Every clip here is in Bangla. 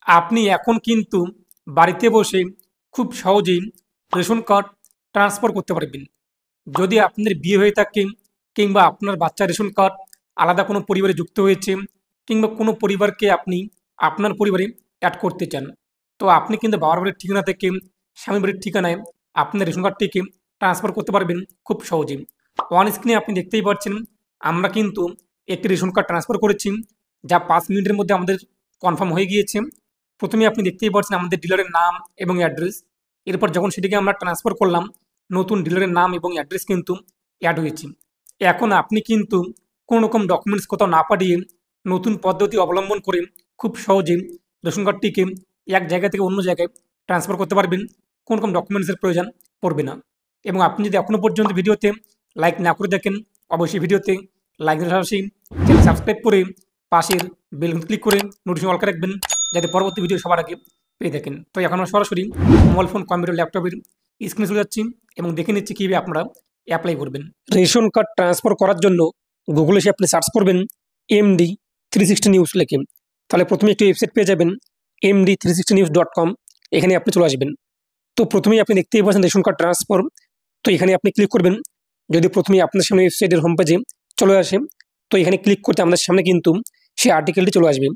আপনি এখন কিন্তু বাড়িতে বসে খুব সহজেই রেশন কার্ড ট্রান্সফার করতে পারবেন। যদি আপনাদের বিয়ে হয়ে থাকে কিংবা আপনার বাচ্চার রেশন কার্ড আলাদা কোনো পরিবারে যুক্ত হয়েছে কিংবা কোনো পরিবারকে আপনি আপনার পরিবারে অ্যাড করতে চান, তো আপনি কিন্তু বাবার বাড়ির ঠিকানা থেকে স্বামী বাড়ির ঠিকানায় আপনার রেশন কার্ডটিকে ট্রান্সফার করতে পারবেন খুব সহজেই। অন স্ক্রিনে আপনি দেখতেই পাচ্ছেন আমরা কিন্তু একটি রেশন কার্ড ট্রান্সফার করেছি, যা 5 মিনিটের মধ্যে আমাদের কনফার্ম হয়ে গিয়েছে। প্রথমে আপনি দেখতেই পাচ্ছেন আমাদের ডিলারের নাম এবং অ্যাড্রেস। এরপর যখন সেটিকে আমরা ট্রান্সফার করলাম, নতুন ডিলারের নাম এবং অ্যাড্রেস কিন্তু অ্যাড হয়েছে। এখন আপনি কিন্তু কোনো রকম ডকুমেন্টস কোথাও না পাঠিয়ে নতুন পদ্ধতি অবলম্বন করে খুব সহজে রেশন কার্ডটিকে এক জায়গা থেকে অন্য জায়গায় ট্রান্সফার করতে পারবেন। কোনো রকম ডকুমেন্টসের প্রয়োজন পড়বে না। এবং আপনি যদি এখনও পর্যন্ত ভিডিওতে লাইক না করে দেখেন, অবশ্যই ভিডিওতে লাইক দেওয়ার পাশাপাশি চ্যানেল সাবস্ক্রাইব করে পাশের বেল ক্লিক করে নোটিফিকেশন অল করে রাখবেন, যাতে পরবর্তী ভিডিও সবার আগে পেয়ে থাকেন। তো এখন আমরা সরাসরি মোবাইল ফোন, কম্পিউটার, ল্যাপটপের স্ক্রিনে চলে যাচ্ছি এবং দেখে নিচ্ছি কীভাবে আপনারা অ্যাপ্লাই করবেন। রেশন কার্ড ট্রান্সফার করার জন্য গুগলে এসে আপনি সার্চ করবেন MD360 নিউজ লিখে। তাহলে প্রথমে একটি ওয়েবসাইট পেয়ে যাবেন MD360news.com। এখানে আপনি চলে আসবেন। তো প্রথমেই আপনি দেখতেই পাচ্ছেন রেশন কার্ড ট্রান্সফার। তো এখানে আপনি ক্লিক করবেন। যদি প্রথমেই আপনার সামনে ওয়েবসাইটের হোম পেজে চলে আসে, তো এখানে ক্লিক করতে আমাদের সামনে কিন্তু সেই আর্টিকেলটি চলে আসবে,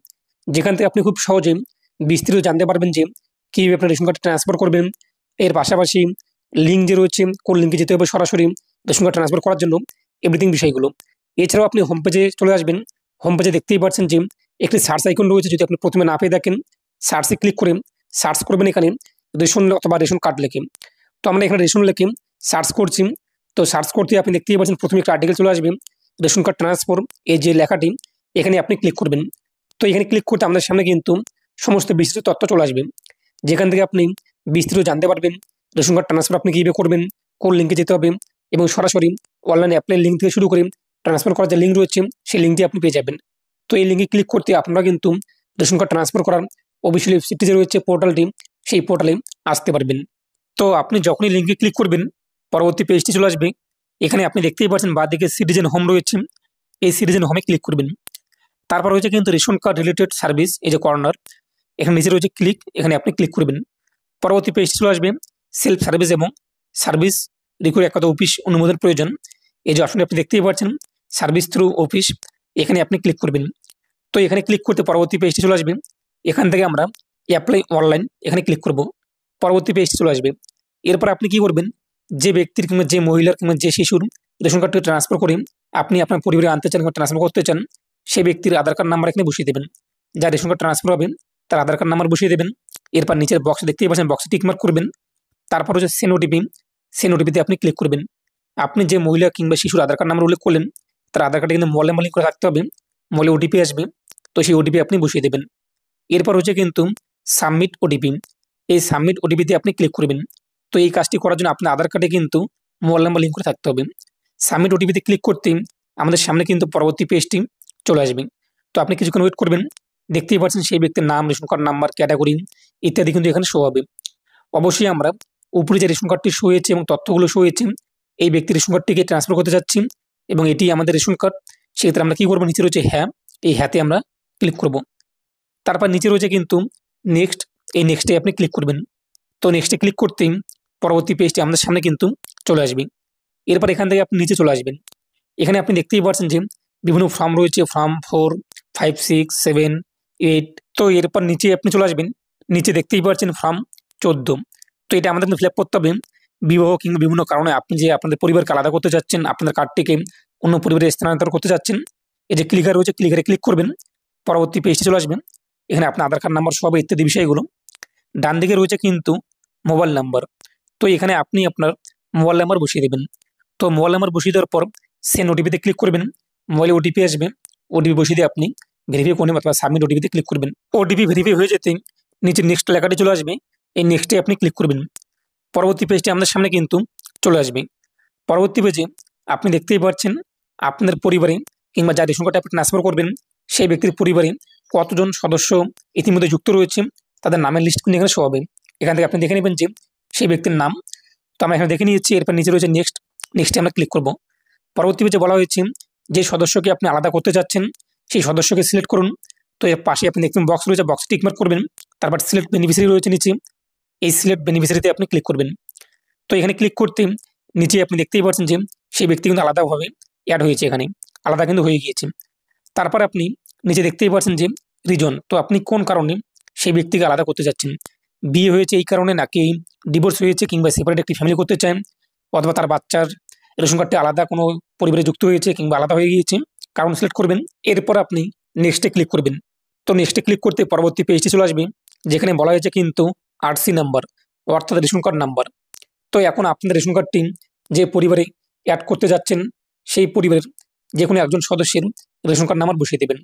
যেখান থেকে আপনি খুব সহজে বিস্তারিত জানতে পারবেন যে কীভাবে আপনার রেশন কার্ড ট্রান্সফার করবেন। এর পাশাপাশি লিঙ্ক যে রয়েছে, কোন লিঙ্কে যেতে হবে সরাসরি রেশন কার্ড ট্রান্সফার করার জন্য, এভরিথিং বিষয়গুলো। এছাড়াও আপনি হোম পেজে চলে আসবেন। হোম পেজে দেখতেই পাচ্ছেন যে একটি সার্চ আইকন রয়েছে। যদি আপনি প্রথমে না পেয়ে থাকেন, সার্চে ক্লিক করে সার্চ করবেন এখানে রেশন অথবা রেশন কার্ড লিখে। তো আমরা এখানে রেশন লিখে সার্চ করছি। তো সার্চ করতে আপনি দেখতেই পাচ্ছেন প্রথমে একটা আর্টিকেল চলে আসবে, রেশন কার্ড ট্রান্সফার, এই যে লেখাটি, এখানে আপনি ক্লিক করবেন। তো এখানে ক্লিক করতে আমাদের সামনে কিন্তু সমস্ত বিস্তৃত তথ্য চলে আসবে, যেখান থেকে আপনি বিস্তৃত জানতে পারবেন রেশন কার্ড ট্রান্সফার আপনি কীভাবে করবেন, কোন লিঙ্কে যেতে হবে, এবং সরাসরি অনলাইন অ্যাপ্লাই লিঙ্ক থেকে শুরু করে ট্রান্সফার করার যে লিঙ্ক রয়েছে সেই লিঙ্কটি আপনি পেয়ে যাবেন। তো এই লিঙ্কে ক্লিক করতে আপনারা কিন্তু রেশন কার্ড ট্রান্সফার করার অফিসিয়াল ওয়েবসাইটটি যে রয়েছে, পোর্টালটি, সেই পোর্টালে আসতে পারবেন। তো আপনি যখনই লিঙ্কে ক্লিক করবেন, পরবর্তী পেজটি চলে আসবে। এখানে আপনি দেখতেই পাচ্ছেন বাঁদিকে সিটিজেন হোম রয়েছে, এই সিটিজেন হোমে ক্লিক করবেন। তারপর রয়েছে কিন্তু রেশন কার্ড রিলেটেড সার্ভিস, এই যে কর্নার, এখানে নিচে রয়েছে ক্লিক, এখানে আপনি ক্লিক করবেন। পরবর্তী পেজটি চলে আসবে সেলফ সার্ভিস এবং সার্ভিস রিকোয়ার একটা অফিস অনুমোদন প্রয়োজন, এই যে অপশনটি আপনি দেখতেই পাচ্ছেন সার্ভিস থ্রু অফিস, এখানে আপনি ক্লিক করবেন। তো এখানে ক্লিক করতে পরবর্তী পেজটি চলে আসবে। এখান থেকে আমরা অ্যাপ্লাই অনলাইন এখানে ক্লিক করব। পরবর্তী পেজটি চলে আসবে। এরপর আপনি কি করবেন, যে ব্যক্তির কিংবা যে মহিলার কিংবা যে শিশুর রেশন কার্ডটি ট্রান্সফার করে আপনি আপনার পরিবারে আনতে চান কিংবা ট্রান্সফার করতে চান, সেই ব্যক্তির আধার কার্ড নাম্বার এখানে বসিয়ে দেবেন। যার রেশন কার্ড ট্রান্সফার হবে তার আধার কার্ড নাম্বার বসিয়ে দেবেন। এরপর নিচের বক্স দেখতেই পাচ্ছেন, বক্সে টিক মার্ক করবেন। তারপর হচ্ছে সেন্ড ওটিপি, সেন্ড ওটিপিতে আপনি ক্লিক করবেন। আপনি যে মহিলা কিংবা শিশুর আধার কার্ড নাম্বার উল্লেখ করলেন, তার আধার কার্ডে কিন্তু মোবাইল নাম্বার লিঙ্ক করে থাকতে হবে। মোবাইলে ওটিপি আসবে, তো সেই ওটিপি আপনি বসিয়ে দেবেন। এরপর হচ্ছে কিন্তু সাবমিট ওটিপি, এই সাবমিট ওটিপিতে আপনি ক্লিক করবেন। তো এই কাজটি করার জন্য আপনার আধার কার্ডে কিন্তু মোবাইল নাম্বার লিঙ্ক করে থাকতে হবে। সাবমিট ওটিপিতে ক্লিক করতে আমাদের সামনে কিন্তু পরবর্তী পেজটি চলে আসবে। তো আপনি কিছুক্ষণ ওয়েট করবেন। দেখতেই পাচ্ছেন সেই ব্যক্তির নাম, রেশন কার্ড নাম্বার, ক্যাটাগরি ইত্যাদি কিন্তু এখানে শো হবে। অবশ্যই আমরা উপরে যে রেশন কার্ডটি শো হয়েছে এবং তথ্যগুলো শো হয়েছে, এই ব্যক্তির রেশন কার্ডটিকে ট্রান্সফার করতে চাচ্ছি এবং এটি আমাদের রেশন কার্ড, সেক্ষেত্রে আমরা কী করবো, নিচে রয়েছে হ্যাঁ, এই হ্যাঁতে আমরা ক্লিক করব। তারপর নিচে রয়েছে কিন্তু নেক্সট, এই নেক্সটে আপনি ক্লিক করবেন। তো নেক্সটে ক্লিক করতেই পরবর্তী পেজটি আমাদের সামনে কিন্তু চলে আসবে। এরপর এখান থেকে আপনি নিচে চলে আসবেন। এখানে আপনি দেখতেই পাচ্ছেন যে বিভিন্ন ফর্ম রয়েছে, ফর্ম 4, 5, 6, 7, 8। তো এরপর নিচে আপনি চলে আসবেন। নিচে দেখতেই পাচ্ছেন ফর্ম 14। তো এটা আমাদের কিন্তু ফিল আপ করতে হবে। বিবাহ কিংবা বিভিন্ন কারণে আপনি যে আপনাদের পরিবারকে আলাদা করতে চাচ্ছেন, আপনাদের কার্ডটিকে অন্য পরিবারে স্থানান্তর করতে চাচ্ছেন, এই যে ক্লিকার রয়েছে, ক্লিকারে ক্লিক করবেন। পরবর্তী পেজটি চলে আসবেন। এখানে আপনার আধার কার্ড নাম্বার সব ইত্যাদি বিষয়গুলো। ডান দিকে রয়েছে কিন্তু মোবাইল নাম্বার। তো এখানে আপনি আপনার মোবাইল নাম্বার বসিয়ে দেবেন। তো মোবাইল নাম্বার বসিয়ে দেওয়ার পর সেন্ড ওটিপিতে ক্লিক করবেন। মোবাইলে ওটিপি আসবে, ওটিপি বসিয়ে দিয়ে আপনি ভেরিফাই করে অথবা সাবমিট ওটিপিতে ক্লিক করবেন। ওটিপি ভেরিফাই হয়ে যেতে নিচে নেক্সট লেখাটি চলে আসবে, এই নেক্সটে আপনি ক্লিক করবেন। পরবর্তী পেজটি আমাদের সামনে কিন্তু চলে আসবে। পরবর্তী পেজে আপনি দেখতেই পাচ্ছেন আপনাদের পরিবারে কিংবা যার রেশন কার্ডে আপনি ট্রান্সফার করবেন, সেই ব্যক্তির পরিবারে কতজন সদস্য ইতিমধ্যে যুক্ত রয়েছে, তাদের নামের লিস্ট কিন্তু এখানে শো হবে। এখান থেকে আপনি দেখে নেবেন যে সেই ব্যক্তির নাম। তো আমরা এখানে দেখে নিয়েছি। এরপর নিচে রয়েছে নেক্সট, নেক্সটে আমরা ক্লিক করব। পরবর্তী পেজে বলা হয়েছে যে সদস্যকে আপনি আলাদা করতে চাচ্ছেন সেই সদস্যকে সিলেক্ট করুন। তো এর পাশে আপনি দেখবেন বক্স রয়েছে, বক্স টিক মার্ক করবেন। তারপর সিলেক্ট বেনিফিশিয়ারি রয়েছে নিচে, এই সিলেক্ট বেনিফিশিয়ারিতে আপনি ক্লিক করবেন। তো এখানে ক্লিক করতে নিচে আপনি দেখতেই পাচ্ছেন যে সেই ব্যক্তি কিন্তু আলাদাভাবে অ্যাড হয়েছে, এখানে আলাদা কিন্তু হয়ে গিয়েছে। তারপর আপনি নিচে দেখতেই পাচ্ছেন যে রিজন, তো আপনি কোন কারণে সেই ব্যক্তিকে আলাদা করতে চাচ্ছেন, বিয়ে হয়েছে এই কারণে, নাকি ডিভোর্স হয়েছে, কিংবা সেপারেট একটি ফ্যামিলি করতে চান, অথবা তার বাচ্চার রেশন কার্ডটি আলাদা কোনো পরিবারে যুক্ত হয়েছে কিংবা আলাদা হয়ে গিয়েছে, কারণ সিলেক্ট করবেন। এরপর আপনি নেক্সটে ক্লিক করবেন। তো নেক্সটে ক্লিক করতে পরবর্তী পেজটি চলে আসবে, যেখানে বলা হয়েছে কিন্তু আরসি নাম্বার, অর্থাৎ রেশন কার্ড নাম্বার। তো এখন আপনাদের রেশন কার্ডটি যে পরিবারে অ্যাড করতে যাচ্ছেন, সেই পরিবারের যে কোনো একজন সদস্যের রেশন কার্ড নাম্বার বসিয়ে দেবেন।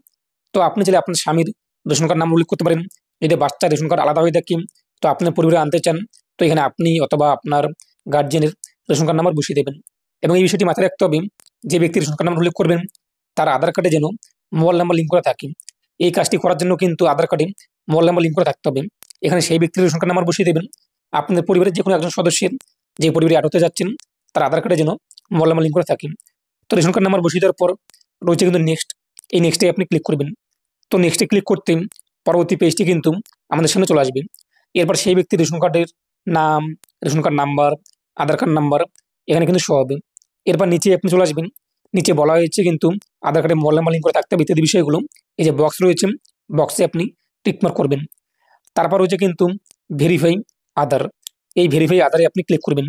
তো আপনি চাইলে আপনার স্বামীর রেশন কার্ড নাম্বার উল্লেখ করতে পারেন। যদি বাচ্চার রেশন কার্ড আলাদা হয়ে থাকে, তো আপনার পরিবারে আনতে চান, তো এখানে আপনি অথবা আপনার গার্জিয়ানের রেশন কার্ড নাম্বার বসিয়ে দেবেন। এবং এই বিষয়টি মাথায় রাখতে হবে, যে ব্যক্তির রেশন কার্ড নাম্বার উল্লেখ করবেন তার আধার কার্ডে যেন মোবাইল নাম্বার লিঙ্ক করা থাকে। এই কাজটি করার জন্য কিন্তু আধার কার্ডে মোবাইল নাম্বার লিঙ্ক করা থাকতে হবে। এখানে সেই ব্যক্তির রেশন কার্ড নাম্বার বসিয়ে দেবেন। আপনাদের পরিবারের যে কোনো একজন সদস্যের, যে পরিবারে অ্যাড হতে যাচ্ছেন, তার আধার কার্ডে যেন মোবাইল নাম্বার লিঙ্ক করা থাকে। তো রেশন কার্ড নাম্বার বসিয়ে দেওয়ার পর রয়েছে কিন্তু নেক্সট, এই নেক্সটে আপনি ক্লিক করবেন। তো নেক্সটে ক্লিক করতে পরবর্তী পেজটি কিন্তু আমাদের সামনে চলে আসবে। এরপর সেই ব্যক্তির রেশন কার্ডের নাম, রেশন কার্ড নাম্বার, আধার কার্ড নাম্বার এখানে কিন্তু শো হবে। এরপর নিচে আপনি চলে আসবেন। নিচে বলা হয়েছে কিন্তু আধার কার্ডে মোবাইল নাম্বার লিঙ্ক করে থাকতে হবে ইত্যাদি বিষয়গুলো। এই যে বক্স রয়েছে, বক্সে আপনি টিকমার্ক করবেন। তারপর রয়েছে কিন্তু ভেরিফাই আধার, এই ভেরিফাই আধারে আপনি ক্লিক করবেন।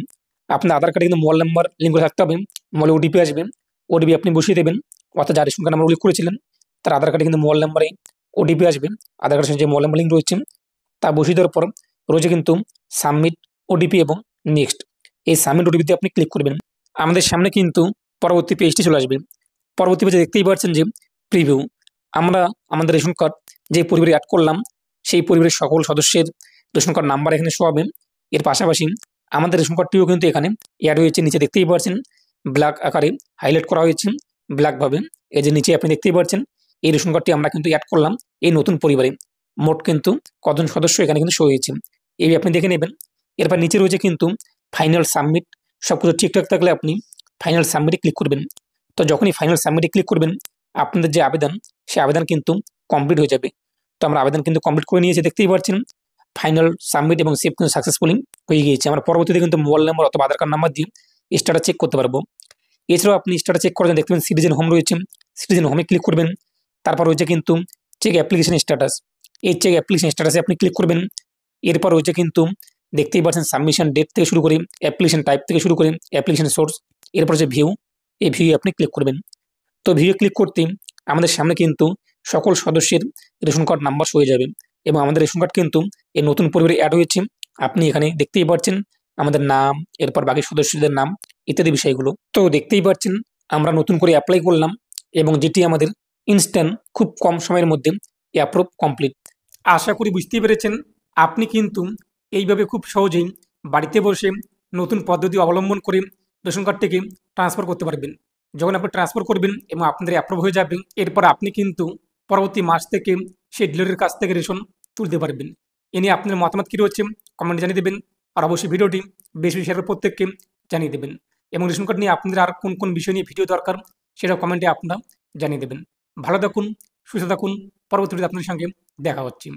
আপনার আধার কার্ডে কিন্তু মোবাইল নাম্বার লিঙ্ক করে থাকতে হবে, মোবাইলে ওটিপি আসবে, ওটিপি আপনি বসিয়ে দেবেন। অর্থাৎ যার রেশন কার্ড নাম্বার উল্লেখ করেছিলেন তার আধার কার্ডে কিন্তু মোবাইল নাম্বারে ওটিপি আসবে, আধার কার্ডের সঙ্গে যে মোবাইল নাম্বার লিঙ্ক রয়েছে তা বসিয়ে দেওয়ার পর রয়েছে কিন্তু সাবমিট ওটিপি এবং নেক্সট, এই সাবমিট ওটিপিতে আপনি ক্লিক করবেন। আমাদের সামনে কিন্তু পরবর্তী পেজটি চলে আসবে। পরবর্তী পেজে দেখতেই পাচ্ছেন যে প্রিভিউ, আমরা আমাদের রেশন কার্ড যে পরিবারে অ্যাড করলাম সেই পরিবারের সকল সদস্যের রেশন কার্ড নাম্বার এখানে শো হবে। এর পাশাপাশি আমাদের রেশন কার্ডটিও কিন্তু এখানে অ্যাড হয়েছে, নিচে দেখতেই পাচ্ছেন ব্ল্যাক আকারে হাইলাইট করা হয়েছে ব্ল্যাকভাবে। এই যে নিচে আপনি দেখতেই পাচ্ছেন এই রেশন কার্ডটি আমরা কিন্তু অ্যাড করলাম এই নতুন পরিবারে। মোট কিন্তু কজন সদস্য এখানে কিন্তু শো হয়েছে, এই আপনি দেখে নেবেন। এরপর নিচে রয়েছে কিন্তু ফাইনাল সাবমিট, সব কিছু ঠিকঠাক থাকলে আপনি ফাইনাল সাবমিটে ক্লিক করবেন। তো যখনই ফাইনাল সাবমিটে ক্লিক করবেন আপনাদের যে আবেদন, সেই আবেদন কিন্তু কমপ্লিট হয়ে যাবে। তো আমরা আবেদন কিন্তু কমপ্লিট করে নিয়েছি, দেখতেই পাচ্ছেন ফাইনাল সাবমিট এবং সেভ কিন্তু সাকসেসফুলি হয়ে গিয়েছে। আমরা পরবর্তীতে কিন্তু মোবাইল নাম্বার অথবা আধার কার্ড নাম্বার দিয়ে স্ট্যাটাস চেক করতে পারবো। এছাড়াও আপনি স্ট্যাটাস চেক করার জন্য দেখতে পাবেন সিটিজেন হোম রয়েছে, সিটিজেন হোমে ক্লিক করবেন। তারপর রয়েছে কিন্তু চেক অ্যাপ্লিকেশন স্ট্যাটাস, এই চেক অ্যাপ্লিকেশন স্ট্যাটাসে আপনি ক্লিক করবেন। এরপর রয়েছে কিন্তু দেখতেই পাচ্ছেন সাবমিশন ডেট থেকে শুরু করে অ্যাপ্লিকেশন টাইপ থেকে শুরু করে অ্যাপ্লিকেশন সোর্স, এরপর হচ্ছে ভিউ, এই ভিউ আপনি ক্লিক করবেন। তো ভিউ ক্লিক করতে আমাদের সামনে কিন্তু সকল সদস্যের রেশন কার্ড নাম্বার হয়ে যাবে এবং আমাদের রেশন কার্ড কিন্তু এই নতুন পরিবারে অ্যাড হয়েছে। আপনি এখানে দেখতেই পাচ্ছেন আমাদের নাম, এরপর বাকি সদস্যদের নাম ইত্যাদি বিষয়গুলো। তো দেখতেই পাচ্ছেন আমরা নতুন করে অ্যাপ্লাই করলাম এবং যেটি আমাদের ইনস্ট্যান্ট খুব কম সময়ের মধ্যে অ্যাপ্রুভ কমপ্লিট। আশা করি বুঝতেই পেরেছেন আপনি কিন্তু এইভাবে খুব সহজেই বাড়িতে বসে নতুন পদ্ধতি অবলম্বন করে রেশন কার্ডটিকে ট্রান্সফার করতে পারবেন। যখন আপনি ট্রান্সফার করবেন এবং আপনাদের অ্যাপ্রুভ হয়ে যাবে, এরপর আপনি কিন্তু পরবর্তী মাস থেকে সেই ডিলারের কাছ থেকে রেশন তুলতে পারবেন। এ নিয়ে আপনার মতামত কী রয়েছে কমেন্টে জানিয়ে দেবেন, আর অবশ্যই ভিডিওটি বেশি বেশি শেয়ার করে প্রত্যেককে জানিয়ে দেবেন। এবং রেশন কার্ড নিয়ে আপনাদের আর কোন কোন বিষয় নিয়ে ভিডিও দরকার সেটা কমেন্টে আপনারা জানিয়ে দেবেন। ভালো থাকুন, সুস্থ থাকুন, পরবর্তী ভিডিওতে আপনাদের সঙ্গে দেখা হচ্ছে।